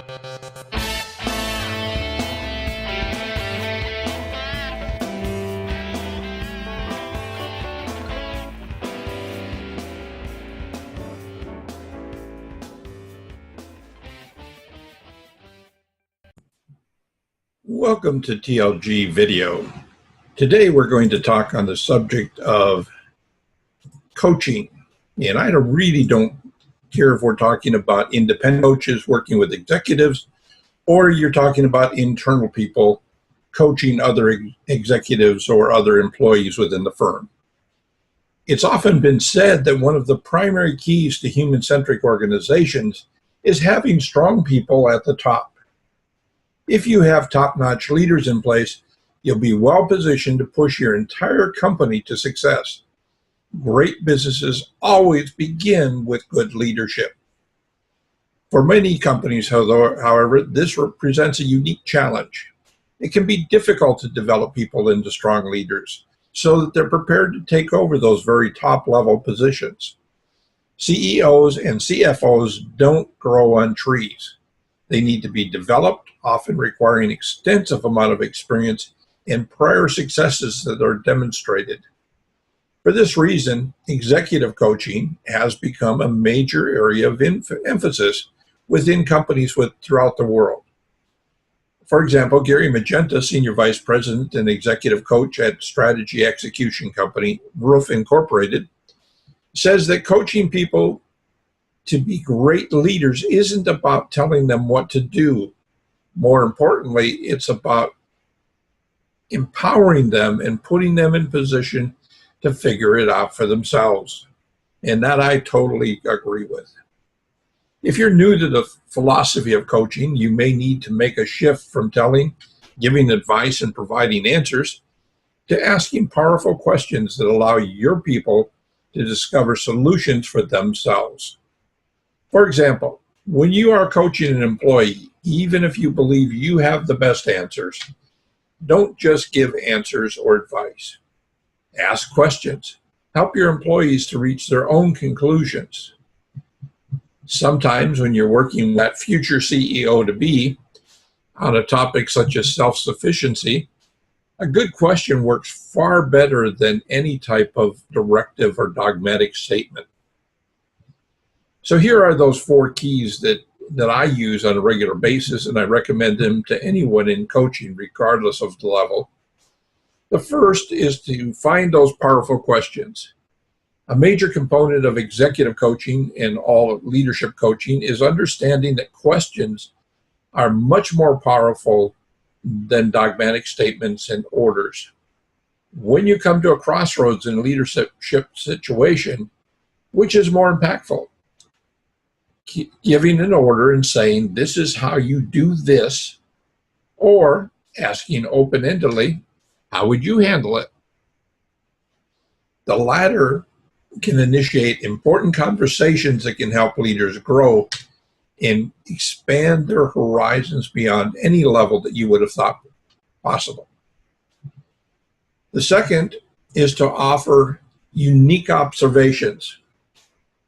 Welcome to TLG Video. Today we're going to talk on the subject of coaching. And I really don't care if we're talking about independent coaches working with executives, or you're talking about internal people coaching other executives or other employees within the firm. It's often been said that one of the primary keys to human-centric organizations is having strong people at the top. If you have top-notch leaders in place, you'll be well-positioned to push your entire company to success. Great businesses always begin with good leadership. For many companies, however, this represents a unique challenge. It can be difficult to develop people into strong leaders so that they're prepared to take over those very top-level positions. CEOs and CFOs don't grow on trees. They need to be developed, often requiring extensive amount of experience and prior successes that are demonstrated. For this reason, executive coaching has become a major area of emphasis within companies throughout the world. For example, Gary Magenta, Senior Vice President and Executive Coach at strategy execution company Roof Incorporated, says that coaching people to be great leaders isn't about telling them what to do. More importantly, it's about empowering them and putting them in position to figure it out for themselves. And that I totally agree with. If you're new to the philosophy of coaching, you may need to make a shift from giving advice and providing answers, to asking powerful questions that allow your people to discover solutions for themselves. For example, when you are coaching an employee, even if you believe you have the best answers, don't just give answers or advice. Ask questions. Help your employees to reach their own conclusions. Sometimes when you're working with that future CEO-to-be on a topic such as self-sufficiency, a good question works far better than any type of directive or dogmatic statement. So here are those 4 keys that I use on a regular basis, and I recommend them to anyone in coaching, regardless of the level. The first is to find those powerful questions. A major component of executive coaching and all leadership coaching is understanding that questions are much more powerful than dogmatic statements and orders. When you come to a crossroads in a leadership situation, which is more impactful? Giving an order and saying, this is how you do this, or asking open-endedly, how would you handle it? The latter can initiate important conversations that can help leaders grow and expand their horizons beyond any level that you would have thought possible. The second is to offer unique observations.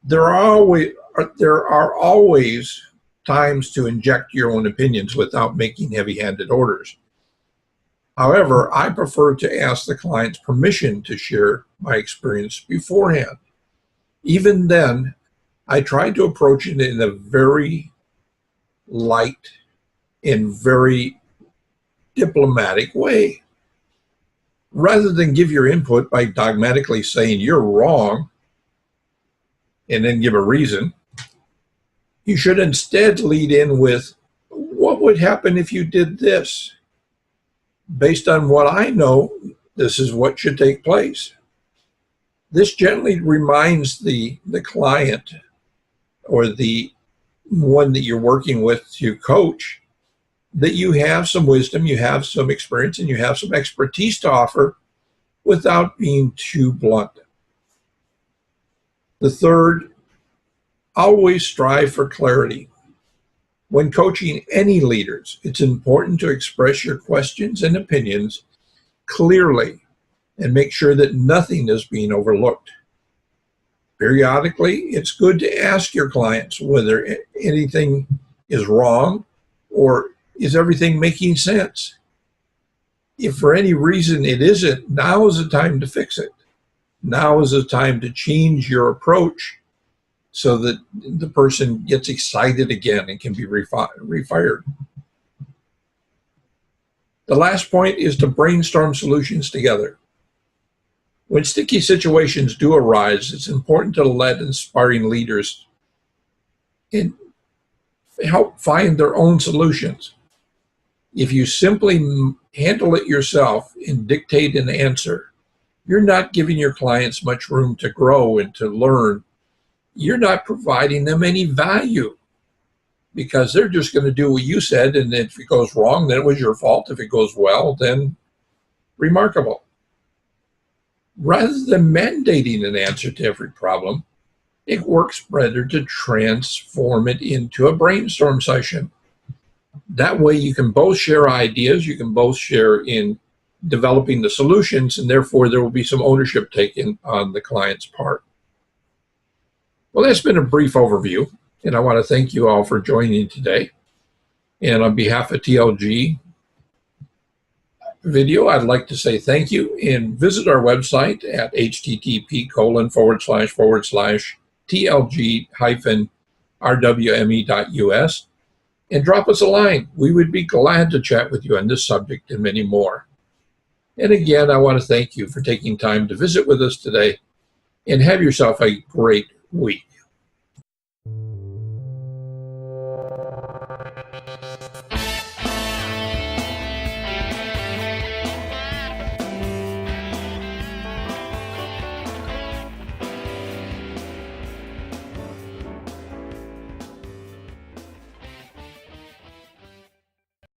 There are always times to inject your own opinions without making heavy-handed orders. However, I prefer to ask the client's permission to share my experience beforehand. Even then, I try to approach it in a very light and very diplomatic way. Rather than give your input by dogmatically saying you're wrong and then give a reason, you should instead lead in with, what would happen if you did this? Based on what I know, this is what should take place. This gently reminds the client or the one that you're working with to coach that you have some wisdom, you have some experience, and you have some expertise to offer without being too blunt. The third, always strive for clarity. When coaching any leaders, it's important to express your questions and opinions clearly and make sure that nothing is being overlooked. Periodically, it's good to ask your clients whether anything is wrong Or is everything making sense? If for any reason it isn't, now is the time to fix it. Now is the time to change your approach so that the person gets excited again and can be refired. The last point is to brainstorm solutions together. When sticky situations do arise, it's important to let inspiring leaders help find their own solutions. If you simply handle it yourself and dictate an answer, you're not giving your clients much room to grow and to learn. You're not providing them any value because they're just going to do what you said, and if it goes wrong, then it was your fault. If it goes well, then remarkable. Rather than mandating an answer to every problem, it works better to transform it into a brainstorm session. That way you can both share ideas, you can both share in developing the solutions, and therefore there will be some ownership taken on the client's part. Well, that's been a brief overview, and I want to thank you all for joining today. And on behalf of TLG Video, I'd like to say thank you, and visit our website at http://tlg-rwme.us and drop us a line. We would be glad to chat with you on this subject and many more. And again, I want to thank you for taking time to visit with us today, and have yourself a great week.